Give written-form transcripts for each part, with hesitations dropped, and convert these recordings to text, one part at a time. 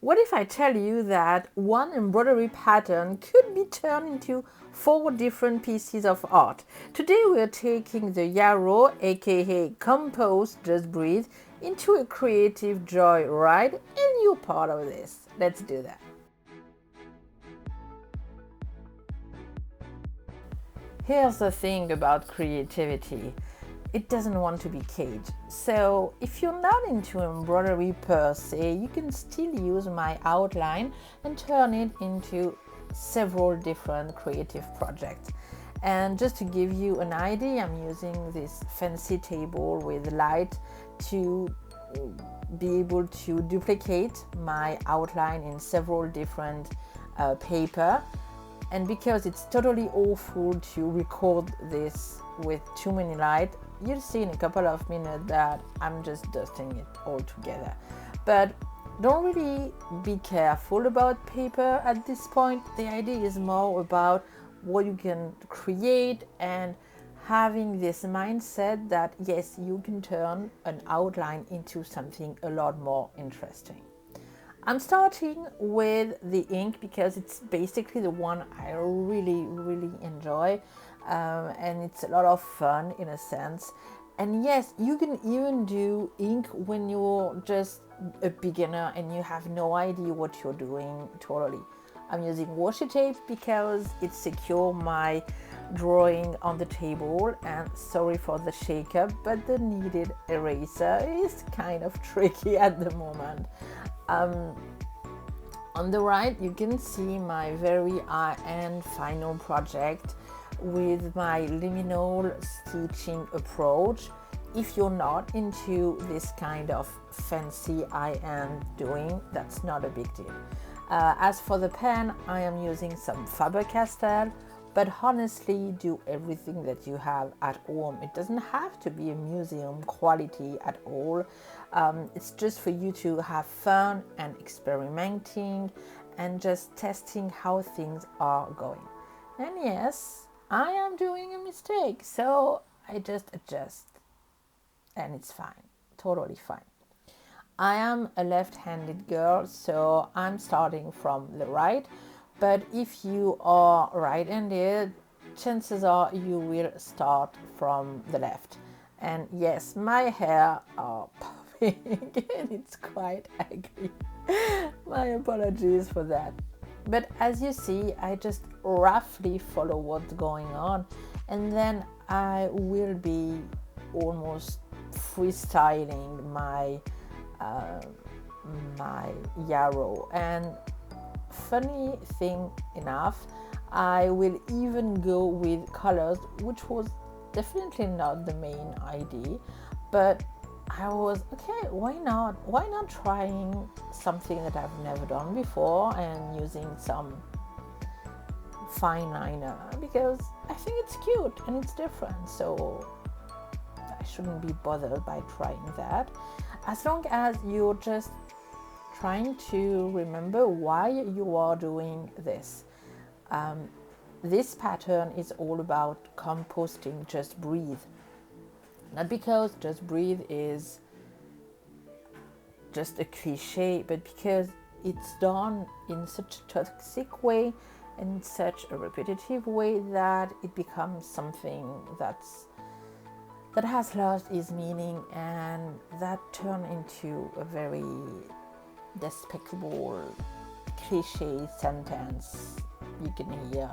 What if I tell you that one embroidery pattern could be turned into 4 different pieces of art? Today we're taking the yarrow, aka Compose Just Breathe, into a creative joy ride, and you're part of this. Let's do that. Here's the thing about creativity. It doesn't want to be caged. So if you're not into embroidery per se, you can still use my outline and turn it into several different creative projects. And just to give you an idea, I'm using this fancy table with light to be able to duplicate my outline in several different paper. And because it's totally awful to record this with too many light, you'll see in a couple of minutes that I'm just dusting it all together. But don't really be careful about paper at this point. The idea is more about what you can create and having this mindset that yes, you can turn an outline into something a lot more interesting. I'm starting with the ink because it's basically the one I really enjoy, and it's a lot of fun in a sense. And yes, you can even do ink when you're just a beginner and you have no idea what you're doing totally. I'm using washi tape because it secures my drawing on the table, and sorry for the shake-up, but the needed eraser is kind of tricky at the moment. On the right, you can see my very high-end final project with my liminal stitching approach. If you're not into this kind of fancy high-end doing, that's not a big deal. As for the pen, I am using some Faber-Castell, but honestly, do everything that you have at home. It doesn't have to be a museum quality at all. It's just for you to have fun and experimenting and just testing how things are going. And yes, I am doing a mistake, so I just adjust and it's fine, totally fine. I am a left-handed girl, so I'm starting from the right. But if you are right-handed, chances are you will start from the left. And yes, my hair are popping and it's quite ugly. My apologies for that. But as you see, I just roughly follow what's going on, and then I will be almost freestyling my yarrow. And funny thing enough, I will even go with colors, which was definitely not the main idea, but I was okay, why not trying something that I've never done before and using some fine liner, because I think it's cute and it's different, so I shouldn't be bothered by trying that, as long as you're just trying to remember why you are doing this. This pattern is all about composting Just Breathe. Not because Just Breathe is just a cliche, but because it's done in such a toxic way and in such a repetitive way that it becomes something that has lost its meaning, and that turned into a very despicable cliche sentence you can hear,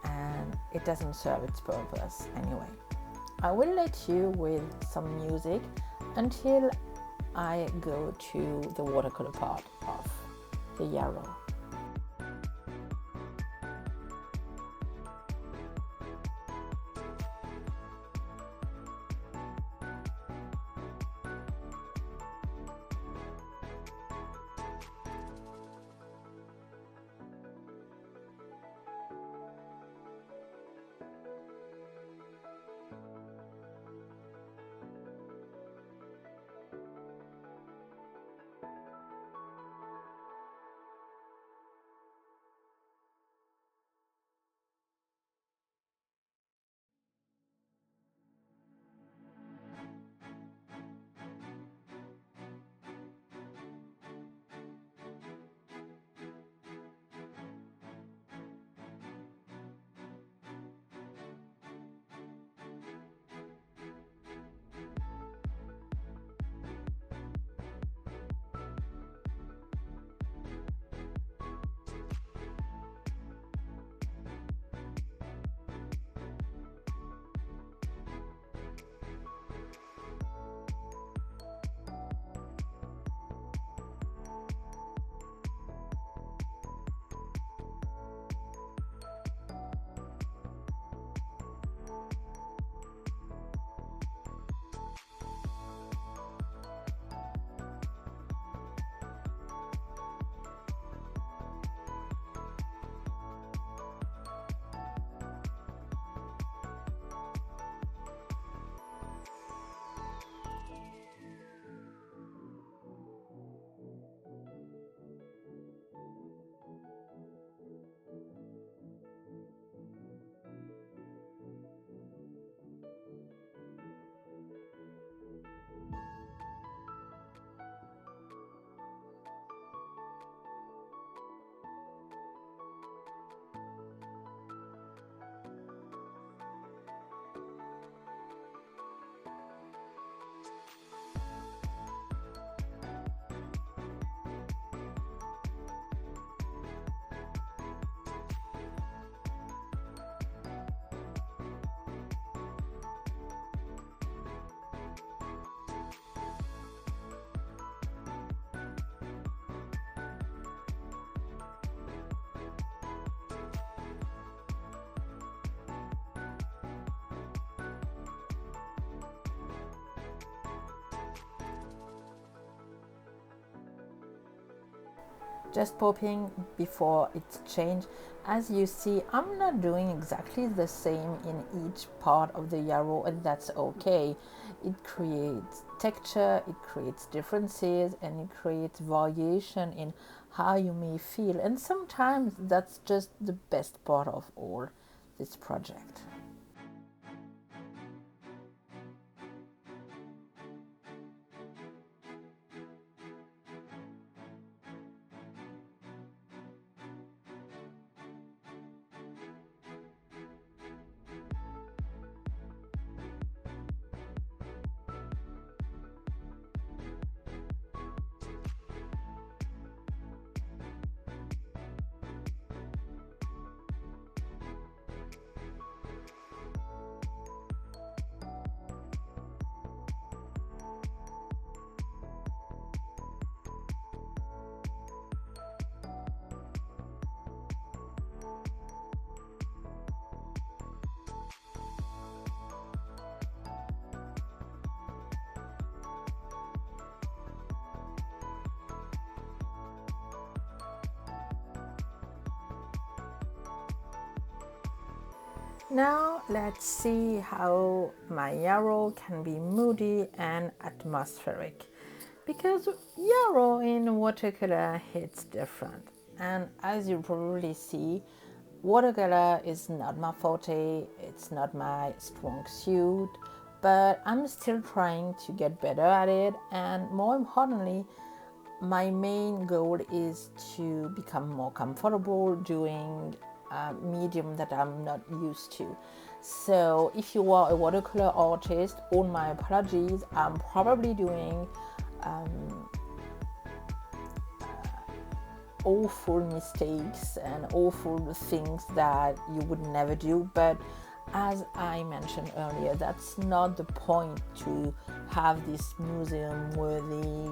and it doesn't serve its purpose anyway. I will let you with some music until I go to the watercolor part of the yarrow. just popping before it's changed. As you see, I'm not doing exactly the same in each part of the yarrow, and that's okay. It creates texture, it creates differences, and it creates variation in how you may feel, and sometimes that's just the best part of all this project. Now let's see how my yarrow can be moody and atmospheric, because yarrow in watercolor hits different, and as you probably see, watercolor is not my forte, it's not my strong suit, but I'm still trying to get better at it, and more importantly, my main goal is to become more comfortable doing a medium that I'm not used to. So if you are a watercolor artist, all my apologies, I'm probably doing awful mistakes and awful things that you would never do, but as I mentioned earlier, that's not the point to have this museum worthy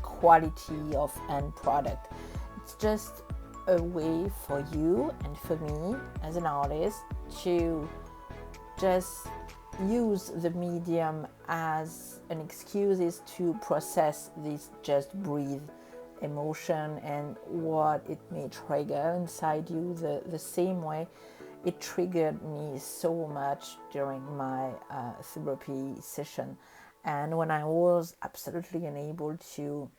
quality of end product. It's just a way for you and for me as an artist to just use the medium as an excuse to process this just breathe emotion and what it may trigger inside you, the same way it triggered me so much during my therapy session, and when I was absolutely unable to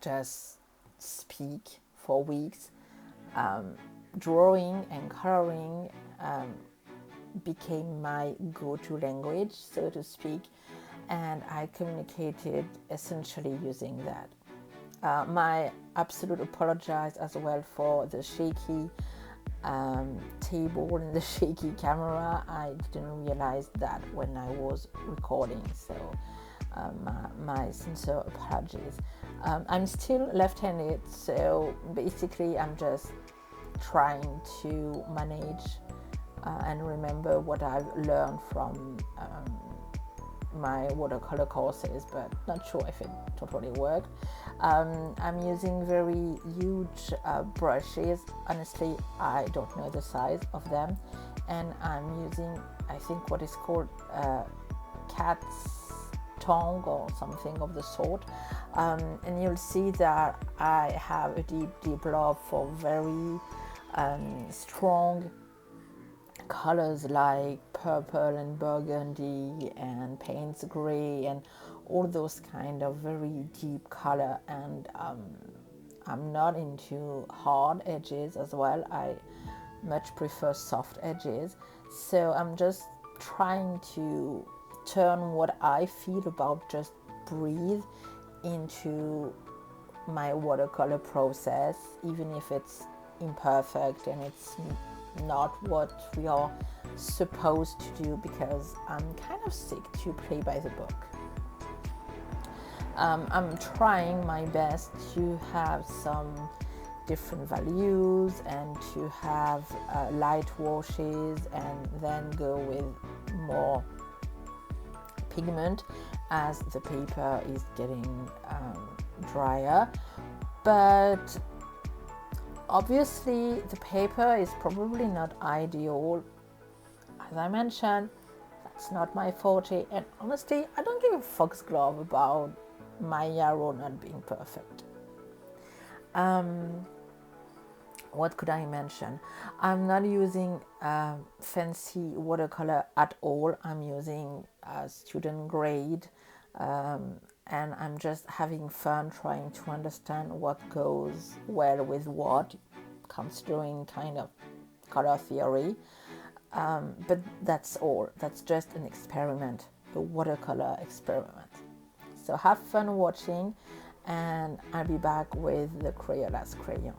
just speak for weeks, drawing and coloring became my go-to language, so to speak, and I communicated essentially using that. My absolute apologize as well for the shaky table and the shaky camera. I didn't realize that when I was recording, so my sincere apologies. I'm still left-handed, so basically I'm just trying to manage and remember what I've learned from my watercolor courses, but not sure if it totally worked. I'm using very huge brushes. Honestly, I don't know the size of them, and I'm using, I think, what is called cat's tongue or something of the sort, and you'll see that I have a deep love for very strong colors like purple and burgundy and Payne's gray and all those kind of very deep color, and I'm not into hard edges as well. I much prefer soft edges, so I'm just trying to turn what I feel about just breathe into my watercolor process, even if it's imperfect and it's not what we are supposed to do, because I'm kind of sick to play by the book. I'm trying my best to have some different values and to have light washes and then go with more pigment as the paper is getting drier. But obviously the paper is probably not ideal. As I mentioned, that's not my forte, and honestly I don't give a foxglove about my yarrow not being perfect. What could I mention? I'm not using fancy watercolor at all. I'm using student grade, and I'm just having fun trying to understand what goes well with what, considering kind of color theory. But that's all. That's just an experiment, a watercolor experiment. So have fun watching, and I'll be back with the Crayola's crayon.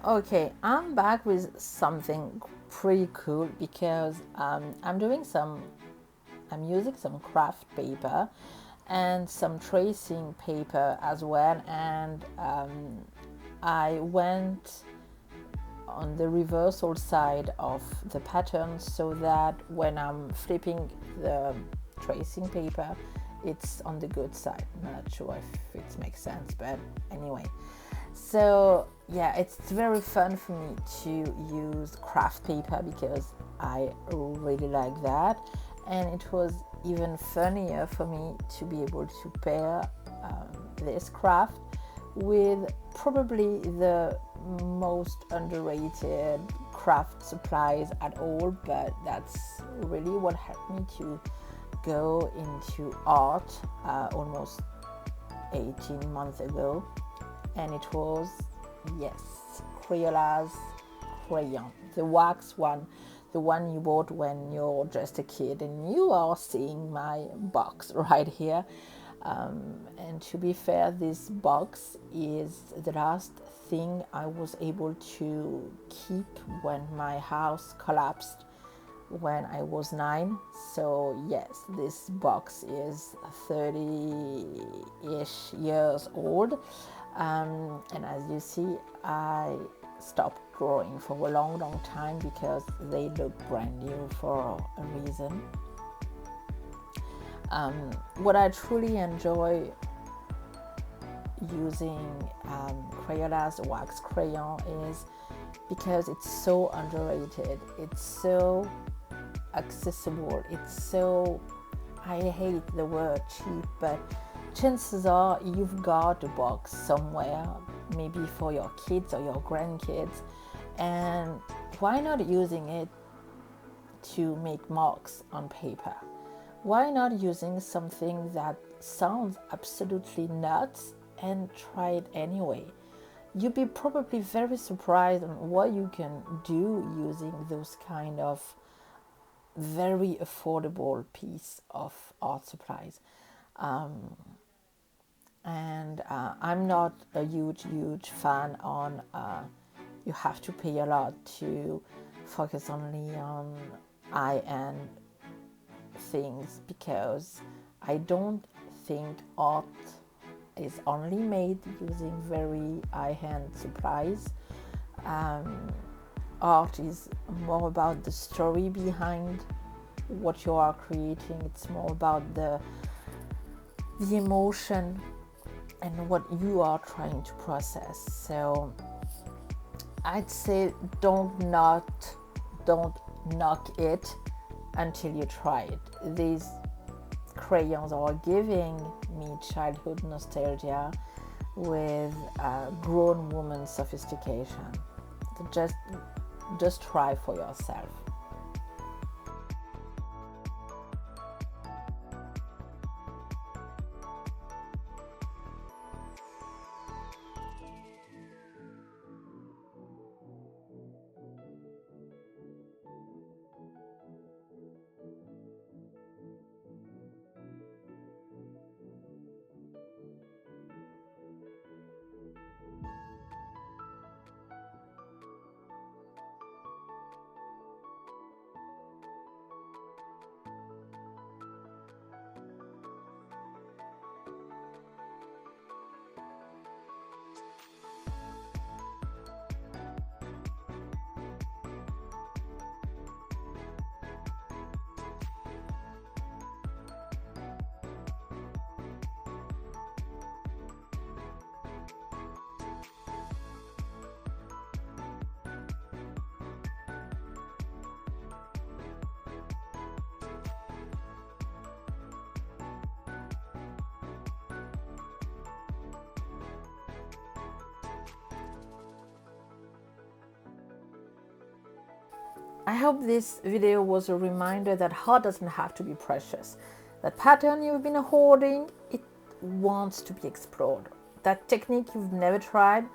Okay, I'm back with something pretty cool because I'm using some craft paper and some tracing paper as well, and I went on the reversal side of the pattern so that when I'm flipping the tracing paper, it's on the good side. I'm not sure if it makes sense, but anyway. So yeah, it's very fun for me to use craft paper because I really like that, and it was even funnier for me to be able to pair this craft with probably the most underrated craft supplies at all, but that's really what helped me to go into art almost 18 months ago, and it was, yes, Crayola's crayon, the wax one, the one you bought when you're just a kid, and you are seeing my box right here. And to be fair, this box is the last thing I was able to keep when my house collapsed when I was 9. So yes, this box is 30-ish years old, and as you see, I stopped drawing for a long time because they look brand new for a reason. What I truly enjoy using Crayola's wax crayon is because it's so underrated, it's so accessible, it's so, I hate the word cheap, but chances are you've got a box somewhere, maybe for your kids or your grandkids, and why not using it to make marks on paper? Why not using something that sounds absolutely nuts and try it anyway? You'd be probably very surprised on what you can do using those kind of very affordable piece of art supplies. And I'm not a huge fan on you have to pay a lot to focus only on high-end things, because I don't think art is only made using very high-end supplies. Art is more about the story behind what you are creating. It's more about the emotion and what you are trying to process. So I'd say don't knock it until you try it. These crayons are giving me childhood nostalgia with grown woman sophistication. So just try for yourself. I hope this video was a reminder that art doesn't have to be precious. That pattern you've been hoarding, it wants to be explored. That technique you've never tried,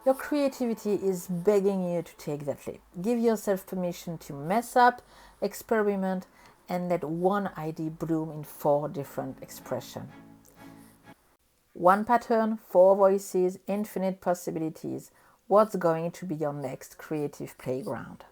your creativity is begging you to take that leap. Give yourself permission to mess up, experiment, and let one idea bloom in 4 different expressions. One pattern, 4 voices, infinite possibilities. what's going to be your next creative playground.